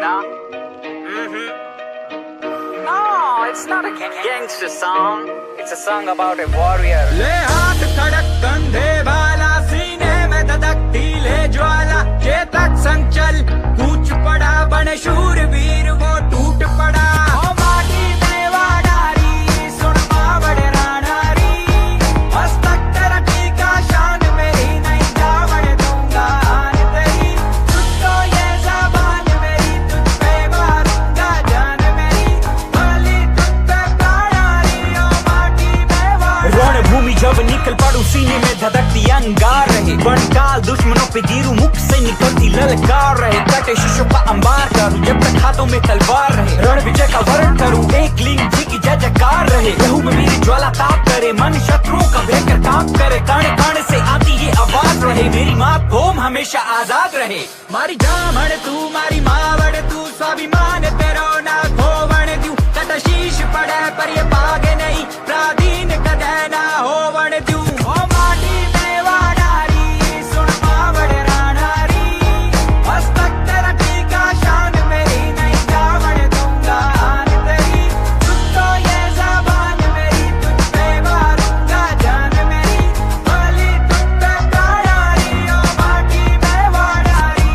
yeah? No, it's not a gangster song. It's a song about a warrior. ले हाथ खड़क कंधे वाला, सीने में धधकती ले ज्वाला, चेतक संचल कूच पड़ा, बने शूरवीर वो टूट पड़ा। ओ माटी में वाडारी, सुन मावड़ रानारी, मस्तक तेरा टीका, शान मेरी नहीं जावड़ दूंगा आन तेरी। तुझको ये ज़बान मेरी, तुझ पे मारूंगा जान मेरी, भली तुझ पे प्राणारी, ओ माटी में वाडारी। रणभूमि जब निकल पड़ू, सीने में धधकती अंगार रहे, बनकाल दुश्मनों पे गिरू, मुख से निकलती ललकार रहे, कटे शीशों का अंबार करूं, जब तक हाथों में तलवार रहे, रण विजय का वर्ण करूं, एक लिंग जी की जय जयकार रहे, लहू में मेरी ज्वाला ताप करे, मन शत्रुओं का भयंकर काम करे, कण कण से आती ये आवाज रहे, मेरी मातभूमि हमेशा आजाद रहे। मारी जामण तू, मारी मावड़ तू, स्वाभिमान तेरो ना खोवण दूं, कट शीश पड़े पर ये पागे नहीं, प्राधीन कदे ना होवण दूं। ओ माटी में वाडारी, सुन मावड़ रानारी, मस्तक तेरा टीका, शान मेरी नहीं जावड़ दूंगा आन तेरी। तुझको ये ज़बान मेरी, तुझ पे मारूंगा जान मेरी, भली तुझ पे प्राणारी, ओ माटी में वाडारी।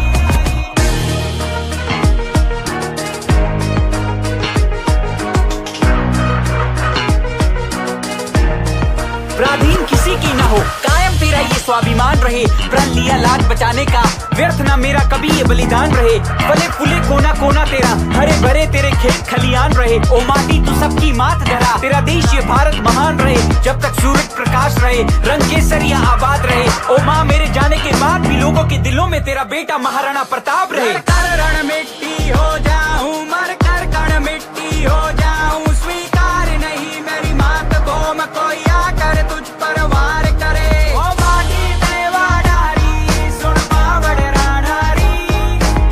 प्राधीन किसी की ना हो, कायम तेरा ये स्वाभिमान रहे, प्रण लिया लाज बचाने का, व्यर्थ ना मेरा कभी ये बलिदान रहे, फले फूले कोना कोना तेरा, हरे भरे तेरे खेत खलियान रहे, ओ माटी तू सबकी मात धरा, तेरा देश ये भारत महान रहे, जब तक सूरज प्रकाश रहे, रंग केसरिया आबाद रहे, ओ माँ मेरे जाने के बाद भी लोगों के दिलों में तेरा बेटा महाराणा प्रताप रहे। मर कर रण मिट्टी हो जाऊं, मर कर कण मिट्टी हो जाऊं, स्वीकार नहीं मेरी मातभूमि कोई आकर तुझ पर वार करे। ओ माटी में वाडारी, सुन मावड़ रानारी,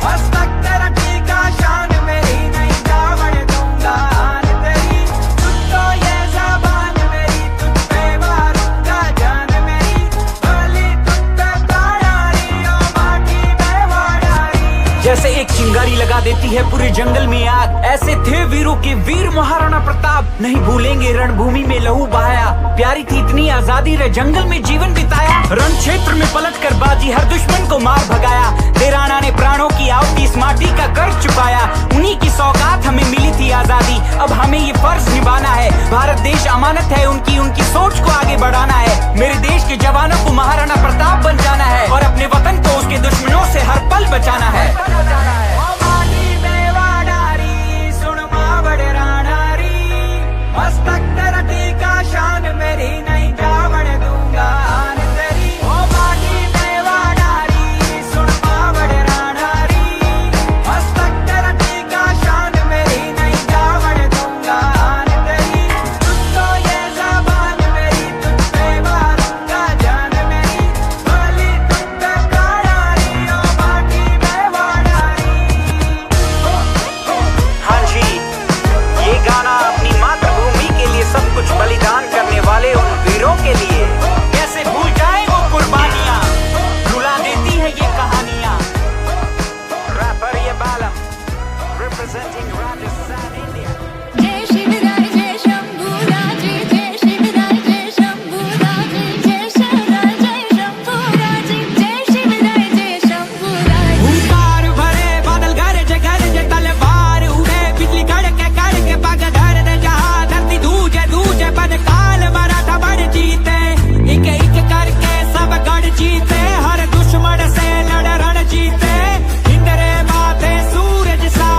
मस्तक तेरा टीका, शान मेरी नहीं जावड़ दूंगा आन तेरी। तुझको ये ज़बान मेरी, तुझ पे मारूंगा जान मेरी, भली तुझ पे प्राणारी, ओ माटी में वाडारी। जैसे एक चिंगारी लगा देती है पूरे जंगल में आग, ऐसे थे वीरों के वीर महाराणा प्रताप, नहीं भूलेंगे रणभूमि में लहू बहाया, प्यारी थी इतनी आजादी रे, जंगल में जीवन बिताया, रण क्षेत्र में पलट कर बाजी हर दुश्मन को मार भगाया, देराना ने प्राणों की आहुति इस माटी का कर्ज चुकाया, उन्हीं की सौगात हमें मिली थी आजादी, अब हमें ये फर्ज निभाना है, भारत देश अमानत है उनकी, उनकी सोच को आगे बढ़ाना है, मेरे देश के जवानों को महाराणा प्रताप बन जाना है, और अपने वतन को उसके दुश्मनों से हर पल बचाना है। ओ माटी में वाडारी, सुन मावड़ रानारी, मस्तक तेरा टीका, शान मेरी नहीं जावड़ दूंगा आन तेरी। ओ माटी में वाडारी, सुन मावड़ रानारी, मस्तक तेरा टीका, शान मेरी नहीं जावड़ दूंगा आन तेरी। तुझको ये ज़बान मेरी, तुझ पे मारूंगा जान मेरी, भली तुझ पे प्राणारी, ओ माटी में वाडारी। हाँ जी, ये गाना अपनी मातृभूमि के लिए सब कुछ बलिदान करने वाले उन वीरों के लिए, कैसे भूल जाए वो कुर्बानियां, रुला देती है ये कहानियां। रैपर ये बालम, representing Rajasthan, India। जय शिवराय जय शंभूराजी, जय शिवराय जय शंभूराजी, जय शिवराय जय शंभूराजी, जय शिवराय जय शंभूराजी। हुंकार भरे बादल गरजे गरजे, तलवार उड़े बिजली कड़के पग धर दे जहां, धरती दूजे दूजे बन काल मराठा बड़ जीते, एक एक करके सब गढ़ जीते, हर दुश्मन से लड़ रण जीते, इंद्रे माथे सूरज सा,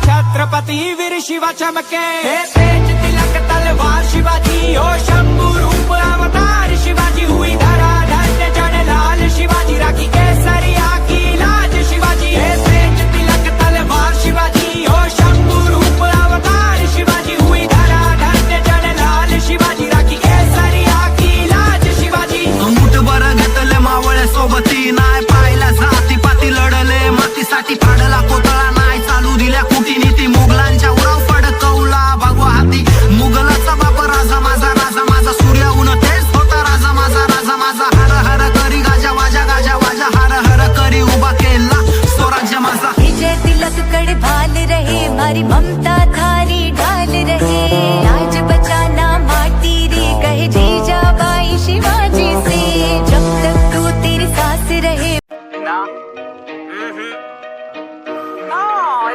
छत्रपति वीर शिवा चमके, तेज तिलक तलवार शिवाजी, ओ शंभू रूप अवतार शिवाजी, हुई धरा धन्य जन लाल शिवाजी, राखी केसरिया की लाज शिवाजी, तेज तिलक तलवार शिवाजी, ओ शंभू रूप अवतार शिवाजी, हुई धरा धन्य जन लाल शिवाजी, राखी केसरिया की लाज शिवाजी। मुठभर घेतले मावळे सोबती, नाय पाहिला जाती पाती, लढले मातीसाठी, पाडला कोतळा नाही चालू दिल्या कुटीनीती, मुघलांच्या उराव फडकवला भगवा हाती, मुघलाचा बाप राजा माझा, राजा माझा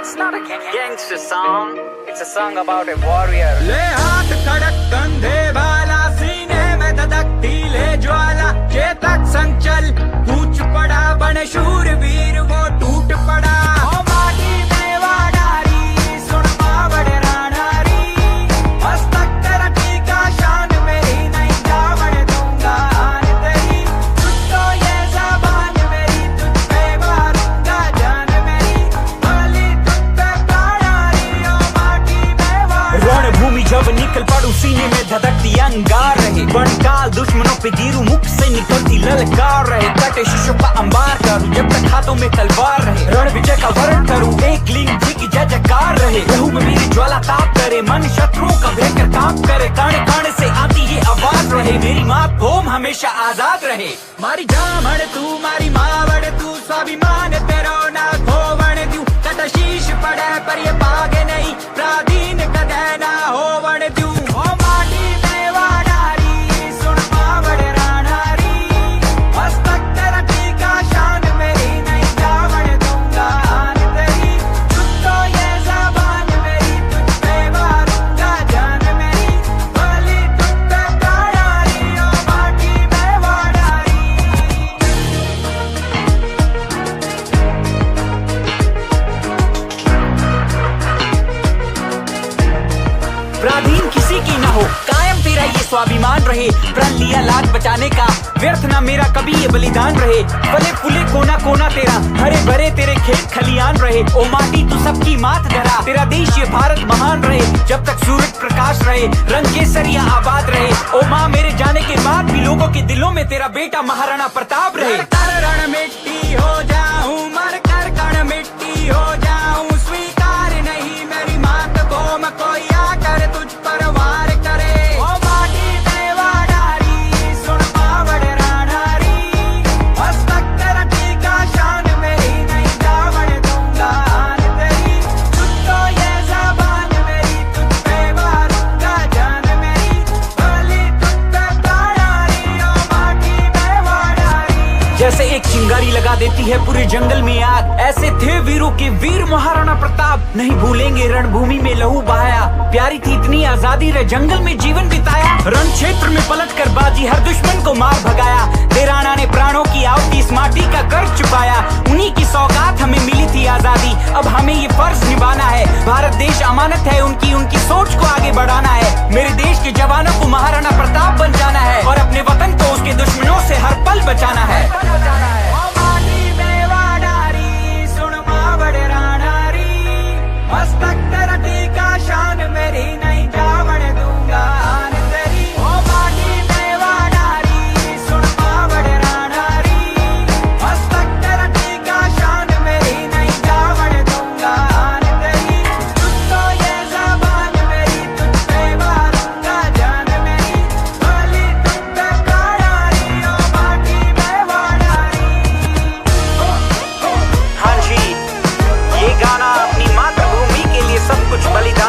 it's not a gangster song. It's a song about a warrior. ले हाथ खड़क कंधे वाला सीने में धधकती ले ज्वाला चेतक संचल कूच पड़ा बन शूरवीर वो टूट पड़ा ओ माटी में वाडारी सुन मावड़ राणारी मस्तक तेरा टीका शान मेरी नहीं जावड़ दूंगा आन तेरी तुझको ये ज़बान मेरी तुझ पे मारूंगा जान मेरी भली तुझ पे प्राणारी ओ माटी में वाडारी रणभूमि जब निकल पड़ू सीने में धधकती अंगार रहे बनकाल दुश्मनों पे गिरू मुख से निकलती ललकार रहे कटे शिशों का अंबार करूं जब तक हाथों में तलवार रहे रण विजय का वर्ण करूं एक लिंग जी की जय जयकार रहे लहू में मेरी ज्वाला ताप करे मन शत्रुओं का भयंकर काम करे कण कण से आती ये आवाज रहे मेरी माँ भूम हमेशा आजाद रहे मारी जामड़ तू मारी मावड़ तू स्वाभिमान तेरो ना खोवण द्यू कट शीश पड़े पर ये पागे नहीं प्राधीन कदे ना होवण द्यू ओ माटी में वाडारी सुन मावड़ राणारी मस्तक तेरा टीका शान मेरी नहीं जावड़ दूंगा आन तेरी तुझको ये ज़बान मेरी तुझ पे मारूंगा जान मेरी भली तुझ पे प्राणारी ओ माटी में वाडारी प्राधीन किसी की ना हो कायम तेरा ये स्वाभिमान रहे प्रण लिया लाज बचाने का व्यर्थ ना मेरा कभी ये बलिदान रहे फले फूले कोना कोना तेरा हरे भरे तेरे खेत खलियान रहे ओ माटी तू सबकी मात धरा तेरा देश ये भारत महान रहे जब तक सूरज प्रकाश रहे रंग केसरिया आबाद रहे ओ माँ मेरे जाने के बाद भी लोगों के दिलों में तेरा बेटा महाराणा प्रताप रहे कर रण मिट्टी हो जाऊं मर कर कण मिट्टी हो जाऊं स्वीकार नहीं मेरी मात को मैं कोई आकर तुझ पर वार करे ओ माटी में वाडारी सुन मावड़ राणारी मस्तक तेरा टीका शान मेरी नहीं जावड़ दूंगा आन तेरी तुझको ये ज़बान मेरी तुझ पे मारूंगा जान मेरी भली तुझ पे प्राणारी ओ माटी में वाडारी जैसे एक चिंगारी लगा देती है पूरे जंगल में आग ऐसे थे वीरों के वीर महाराणा प्रताप नहीं भूलेंगे रणभूमि में लहू बहाया प्यारी थी इतनी आजादी रे जंगल में जीवन बिताया रण क्षेत्र में पलट कर बाजी हर दुश्मन को मार भगाया देराना ने प्राणों की आहुति इस माटी का कर चुकाया उन्हीं की सौगात हमें मिली थी आजादी अब हमें ये फर्ज निभाना है भारत देश अमानत है उनकी सोच को आगे बढ़ाना है मेरे देश के जवानों को महाराणा प्रताप बन जाना है और अपने वतन को उसके दुश्मनों से हर पल बचाना है ओ माटी में वाडारी सुन मावड़ राणारी मस्तक तेरा टीका शान मेरी नहीं जावड़ दूंगा आन तेरी ओ माटी में वाडारी सुन मावड़ राणारी मस्तक तेरा टीका शान मेरी नहीं जावड़ दूंगा आन तेरी तुझको ये ज़बान मेरी तुझ पे मारूंगा जान मेरी भली तुझ पे प्राणारी ओ माटी में वाडारी हाँ जी ये गाना अपनी मातृभूमि के लिए सब कुछ बलिदान